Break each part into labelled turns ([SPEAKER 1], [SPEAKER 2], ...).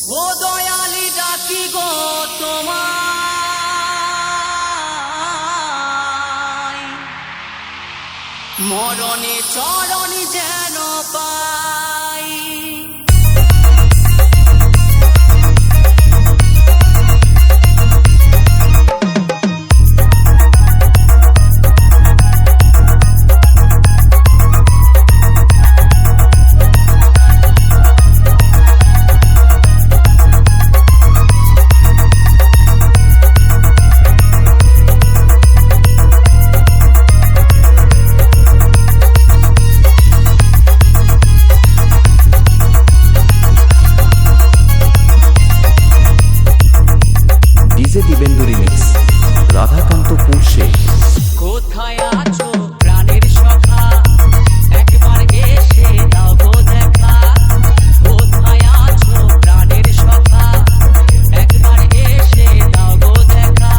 [SPEAKER 1] ও দয়ালি ডাকি গো তোমায়, মরণে চরণে যেন পাই।
[SPEAKER 2] দিবেন্দু রিমিক্স রাধাকান্ত পুরশে।
[SPEAKER 1] কোথায় আছো প্রাণের সখা, একবার এসে দাও গো দেখা। কোথায় আছো প্রাণের সখা, একবার এসে দাও গো দেখা।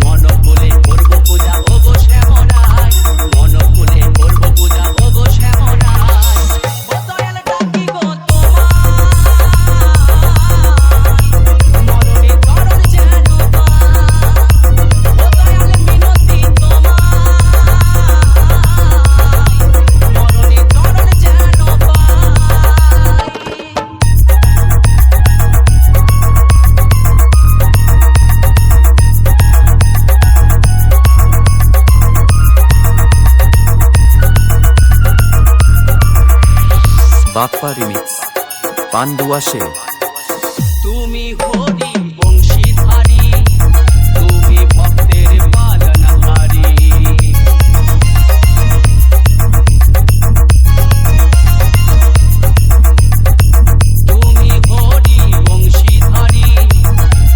[SPEAKER 1] মন বলে করব পূজা ও গো শ্যামরায়, মন বলে করব পূজা ও গো শ্যামরায়। ও দয়াল ডাকি গো তোমায়, মরণে চরণ যেন
[SPEAKER 2] বাপ্পা রিমিক্স পান্ডুয়া সে।
[SPEAKER 1] তুমি হরি বংশীধারী, তুমি ভক্তের পালনহারী। তুমি হরি বংশীধারী,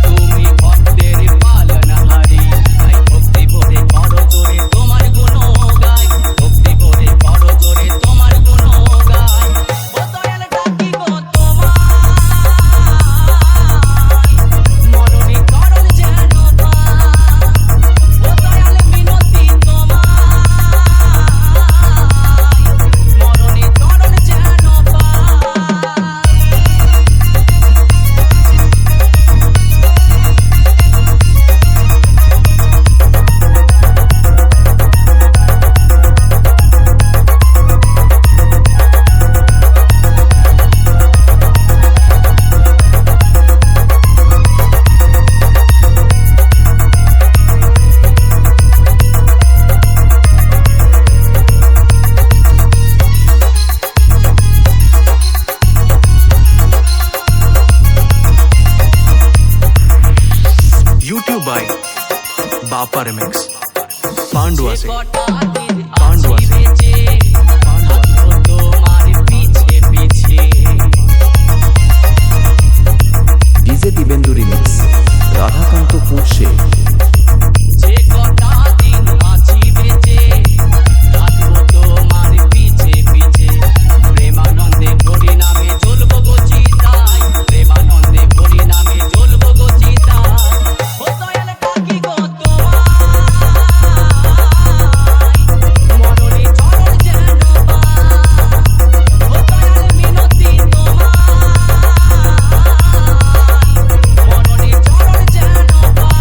[SPEAKER 1] তুমি ভক্তের পালনহারী। তাই ভক্তি ভরে করো জোরে তোমার গুণ গায়, ভক্তি ভরে করো জোরে তোমার গুণ গায়। ও দয়াল ডাকি গো তোমায়, মরণে চরণ যেন পাই। ও দয়াল মিনতি তোমায়, মরণে চরণ যেন
[SPEAKER 2] YouTube by Bappa remix Pandua से।
[SPEAKER 1] पांडुआ से तुम्हारे पीछे पीछे।
[SPEAKER 2] डीजे दिबेन्दु रिमिक्स राधाकाন্ত পুরশে।
[SPEAKER 1] যে কটা দিন আছি বেঁচে, রাখবো তোমার পিছে পিছে। প্রেমানন্দে হরি নামে জ্বলবো গো চিতায়, প্রেমানন্দে হরি নামে জ্বলবো গো চিতায়। ও দয়াল ডাকি গো তোমায়, মরণে চরণ যেন পাই। ও দয়াল মিনতি তোমায়, মরণে চরণ যেন পাই।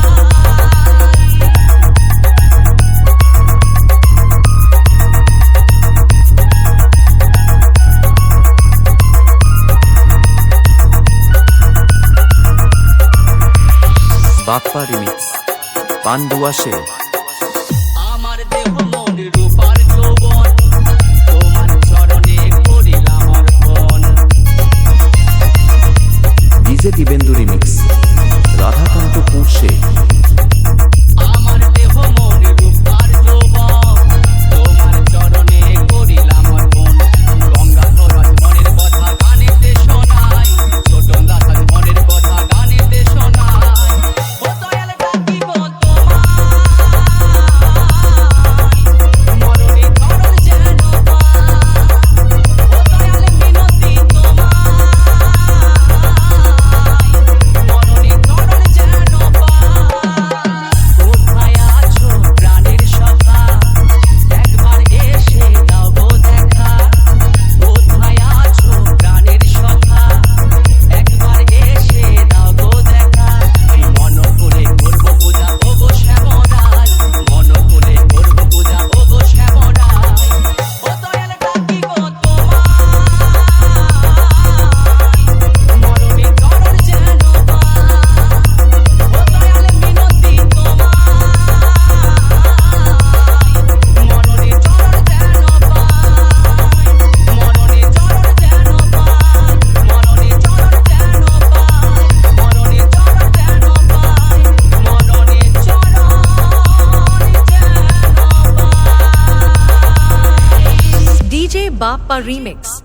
[SPEAKER 2] बाप्पा रिमिक्स पांडुआ से।
[SPEAKER 1] আমার দেহ মন রূপার যৌবন, তোমার চরণে করিলাম অর্পণ।
[SPEAKER 2] डीजे दिबेन्दु रिमिक्स राधाकाন্ত পুরশে।
[SPEAKER 1] আমার দেহ মন রূপার যৌবন, তোমার চরণে করিলাম অর্পণ। গঙ্গাধর আজ মনের কথা গানেতে শোনায়, ছোটন দাস আজ মনের কথা গানেতে শোনায়। ও দয়াল ডাকি গো তোমায়, মরণে চরণ যেন পাই। ও দয়াল মিনতি তোমায়, মরণে চরণ যেন পাই।
[SPEAKER 3] Papa Remix.